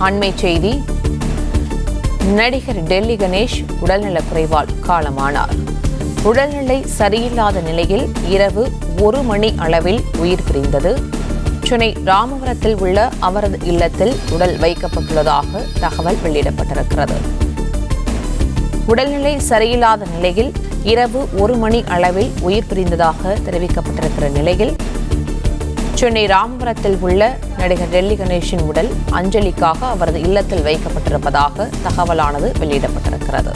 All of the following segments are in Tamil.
அண்மை செய்தி. நடிகர் டெல்லி கணேஷ் உடல்நலக்குறைவால் காலமானார். உடல்நிலை சரியில்லாத நிலையில் இரவு 1 மணி அளவில் உயிர் பிரிந்தது. சென்னை ராமபுரத்தில் உள்ள அவரது இல்லத்தில் உடல் வைக்கப்பட்டுள்ளதாக தகவல் வெளியிடப்பட்டிருக்கிறது. உடல்நிலை சரியில்லாத நிலையில் இரவு 1 மணி அளவில் உயிர் பிரிந்ததாக தெரிவிக்கப்பட்டிருக்கிற நிலையில் சென்னை ராமபுரத்தில் உள்ள நடிகர் டெல்லி கணேஷின் உடல் அஞ்சலிக்காக அவரது இல்லத்தில் வைக்கப்பட்டிருப்பதாக தகவலானது வெளியிடப்பட்டிருக்கிறது.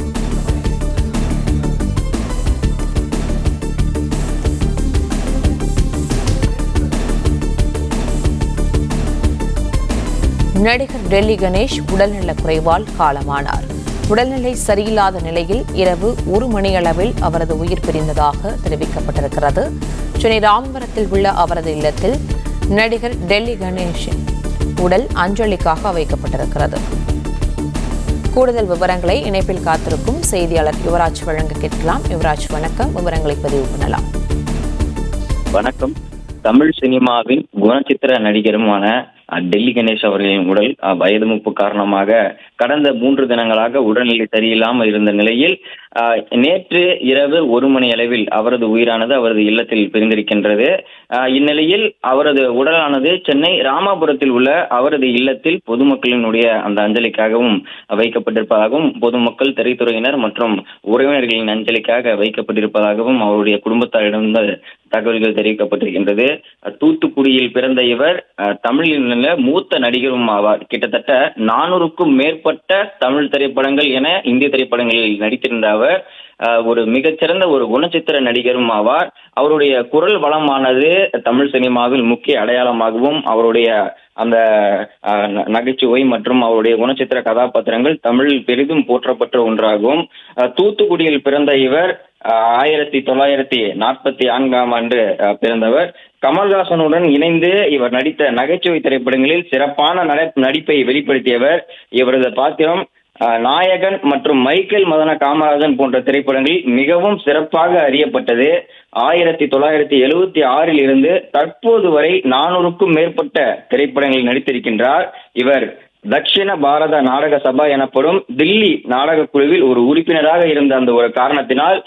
நடிகர் டெல்லி கணேஷ் உடல்நலக் குறைவால் காலமானார். உடல்நிலை சரியில்லாத நிலையில் இரவு 1 மணி அளவில் அவரது உயிர் பிரிந்ததாக தெரிவிக்கப்பட்டிருக்கிறது. சென்னை ராமபுரத்தில் உள்ள அவரது இல்லத்தில் நடிகர் டெல்லி கணேஷின் உடல் அஞ்சலிக்காக வைக்கப்பட்டிருக்கிறது. கூடுதல் விவரங்களை இணைப்பில் காத்திருக்கும் செய்தியாளர் யுவராஜ் வழங்க கேட்கலாம். யுவராஜ், வணக்கம். விவரங்களை பதிவு பண்ணலாம். வணக்கம். தமிழ் சினிமாவின் குணச்சித்திர நடிகருமான டெல்லி கணேஷ் அவர்களின் உடல் வயது மூப்பு காரணமாக கடந்த 3 தினங்களாக உடல்நிலை சரியில்லாமல் இருந்த நிலையில் நேற்று இரவு 1 மணி அளவில் அவரது உயிரானது அவரது இல்லத்தில் பிரிந்திருக்கின்றது. இந்நிலையில் அவரது உடலானது சென்னை ராமாபுரத்தில் உள்ள அவரது இல்லத்தில் பொதுமக்களினுடைய அந்த அஞ்சலிக்காகவும் வைக்கப்பட்டிருப்பதாகவும், பொதுமக்கள், திரைத்துறையினர் மற்றும் உறவினர்களின் அஞ்சலிக்காக வைக்கப்பட்டிருப்பதாகவும் அவருடைய குடும்பத்தாரிடமிருந்து தகவல்கள் தெரிவிக்கப்பட்டிருக்கின்றது. தூத்துக்குடியில் பிறந்த இவர் தமிழில் மூத்த நடிகரும் ஆவார். கிட்டத்தட்ட 400க்கும் மேற்பட்ட தமிழ் திரைப்படங்கள் என இந்திய திரைப்படங்களில் நடித்திருந்த அவர் ஒரு மிகச்சிறந்த ஒரு குணச்சித்திர நடிகரும் ஆவார். அவருடைய குரல் வளமானது தமிழ் சினிமாவில் முக்கிய அடையாளமாகவும், அவருடைய அந்த நகைச்சுவை மற்றும் அவருடைய குணச்சித்திர கதாபாத்திரங்கள் தமிழில் பெரிதும் போற்றப்பட்ட ஒன்றாகும். தூத்துக்குடியில் பிறந்த இவர் 1944ஆம் ஆண்டு பிறந்தவர். கமல்ஹாசனுடன் இணைந்து இவர் நடித்த நகைச்சுவை திரைப்படங்களில் சிறப்பான நடிப்பை வெளிப்படுத்தியவர். இவரது பாத்திரம் நாயகன் மற்றும் மைக்கேல் மதன காமராஜன் போன்ற திரைப்படங்களில் மிகவும் சிறப்பாக அறியப்பட்டது. 1976 இருந்து தற்போது வரை 400க்கும் மேற்பட்ட திரைப்படங்களில் நடித்திருக்கின்றார். இவர் தட்சிண பாரத நாடக சபா எனப்படும் தில்லி நாடக குழுவில் ஒரு உறுப்பினராக இருந்த அந்த ஒரு காரணத்தினால்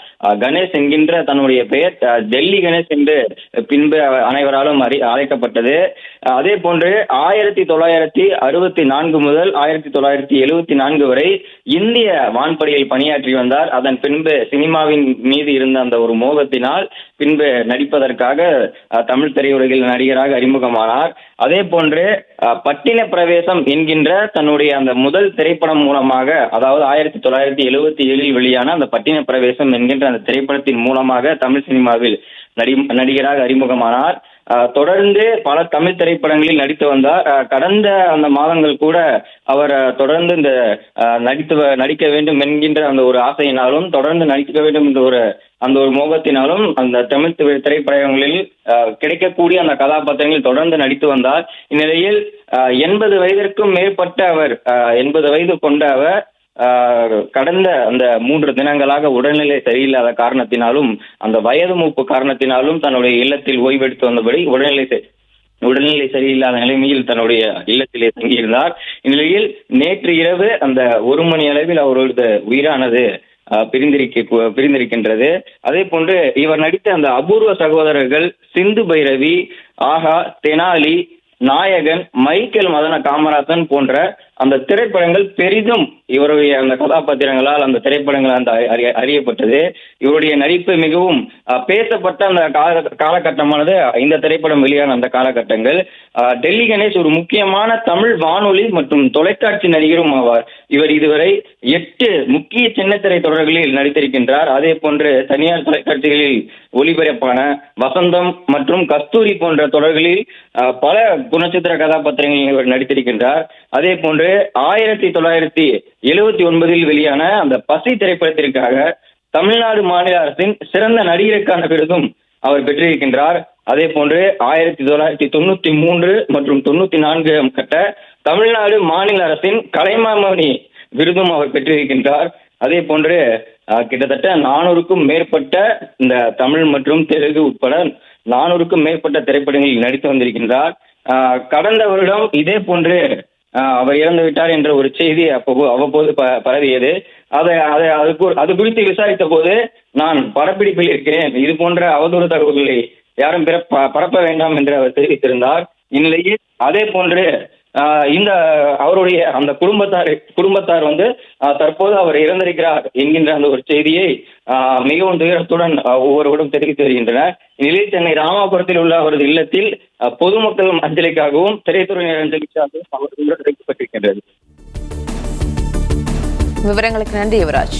கணேஷ் என்கின்ற தன்னுடைய பெயர் டெல்லி கணேஷ் என்று பின்பு அனைவராலும் அழைக்கப்பட்டது. அதே போன்று 1964 முதல் 1974 வரை இந்திய வான்படையில் பணியாற்றி வந்தார். அதன் பின்பு சினிமாவின் மீது இருந்த அந்த ஒரு மோகத்தினால் பின்பு நடிப்பதற்காக தமிழ் திரையுலகில் நடிகராக அறிமுகமானார். அதே போன்று பட்டின பிரவேசம் என்கின்ற தன்னுடைய அந்த முதல் திரைப்படம் மூலமாக, அதாவது 1977 வெளியான அந்த பட்டின பிரவேசம் என்கின்ற அந்த திரைப்படத்தின் மூலமாக தமிழ் சினிமாவில் நடிகராக அறிமுகமானார். தொடர்ந்து பல தமிழ் திரைப்படங்களில் நடித்து வந்தார். கடந்த அந்த மாதங்கள் கூட அவர் தொடர்ந்து இந்த நடிக்க வேண்டும் என்கின்ற அந்த ஒரு ஆசையினாலும், தொடர்ந்து நடிக்க வேண்டும் என்ற அந்த ஒரு மோகத்தினாலும் அந்த தமிழ் திரைப்படங்களில் கிடைக்கக்கூடிய அந்த கதாபாத்திரங்களில் தொடர்ந்து நடித்து வந்தார். இந்நிலையில் 80 வயதிற்கும் மேற்பட்ட அவர் 80 வயது கொண்ட அவர் கடந்த அந்த 3 தினங்களாக உடல்நிலை சரியில்லாத காரணத்தினாலும், அந்த வயது மூப்பு காரணத்தினாலும் தன்னுடைய இல்லத்தில் ஓய்வெடுத்து வந்தபடி உடல்நிலை சரியில்லாத நிலைமையில் தன்னுடைய இல்லத்திலே தங்கியிருந்தார். இந்நிலையில் நேற்று இரவு அந்த 1 மணி அளவில் அவரது உயிரானது பிரிந்திருக்கின்றது. அதே போன்று இவர் நடித்த அந்த அபூர்வ சகோதரர்கள், சிந்து பைரவி, ஆஹா, தெனாலி, நாயகன், மைக்கேல் மதன காமராஜன் போன்ற அந்த திரைப்படங்கள் பெரிதும் இவருடைய அந்த கதாபாத்திரங்களால் அந்த திரைப்படங்கள் அந்த அறியப்பட்டது. இவருடைய நடிப்பு மிகவும் பேசப்பட்ட அந்த காலகட்டமானது இந்த திரைப்படம் வெளியான அந்த காலகட்டங்கள். டெல்லி கணேஷ் ஒரு முக்கியமான தமிழ் வானொலி மற்றும் தொலைக்காட்சி நடிகரும் ஆவார். இவர் இதுவரை 8 முக்கிய சின்னத்திரை தொடர்களில் நடித்திருக்கின்றார். அதே போன்று தனியார் தொலைக்காட்சிகளில் ஒளிபரப்பான வசந்தம் மற்றும் கஸ்தூரி போன்ற தொடர்களில் பல குணச்சித்திர கதாபாத்திரங்களில் இவர் நடித்திருக்கின்றார். அதே போன்று 1979 வெளியான அந்த பசி திரைப்படத்திற்காக தமிழ்நாடு மாநில அரசின் சிறந்த நடிகருக்கான விருதும் அவர் பெற்றிருக்கின்றார். அதே போன்று 1993 மற்றும் 94 கட்ட தமிழ்நாடு மாநில அரசின் கலைமாமணி விருதும் அவர் பெற்றிருக்கின்றார். அதே போன்று கிட்டத்தட்ட 400க்கும் மேற்பட்ட இந்த தமிழ் மற்றும் தெலுங்கு உட்பட 400க்கும் மேற்பட்ட திரைப்படங்களில் நடித்து வந்திருக்கின்றார். கடந்த வருடம் இதே போன்று அவர் இறந்து விட்டார் என்ற ஒரு செய்தி அவ்வப்போது பரவியது. அது குறித்து விசாரித்த போது நான் படப்பிடிப்பில் இருக்கிறேன், இது போன்ற அவதூறு தகவல்களை யாரும் பரப்ப வேண்டாம் என்று அவர் தெரிவித்திருந்தார். இந்நிலையில் அதே போன்று இந்த அவருடைய அந்த குடும்பத்தார் தற்போது அவர் இறந்திருக்கிறார் என்கின்ற அந்த ஒரு செய்தியை மிகவும் துயரத்துடன் ஒவ்வொருவரும் தெரிவித்து வருகின்றனர். இந்நிலையில் சென்னை ராமாபுரத்தில் உள்ள அவரது இல்லத்தில் பொதுமக்கள் அஞ்சலிக்காகவும் திரைத்துறையினர் அஞ்சலிக்காகவும் அவர் வைக்கப்பட்டிருக்கின்றது. விவரங்களுக்கு நன்றி யுவராஜ்.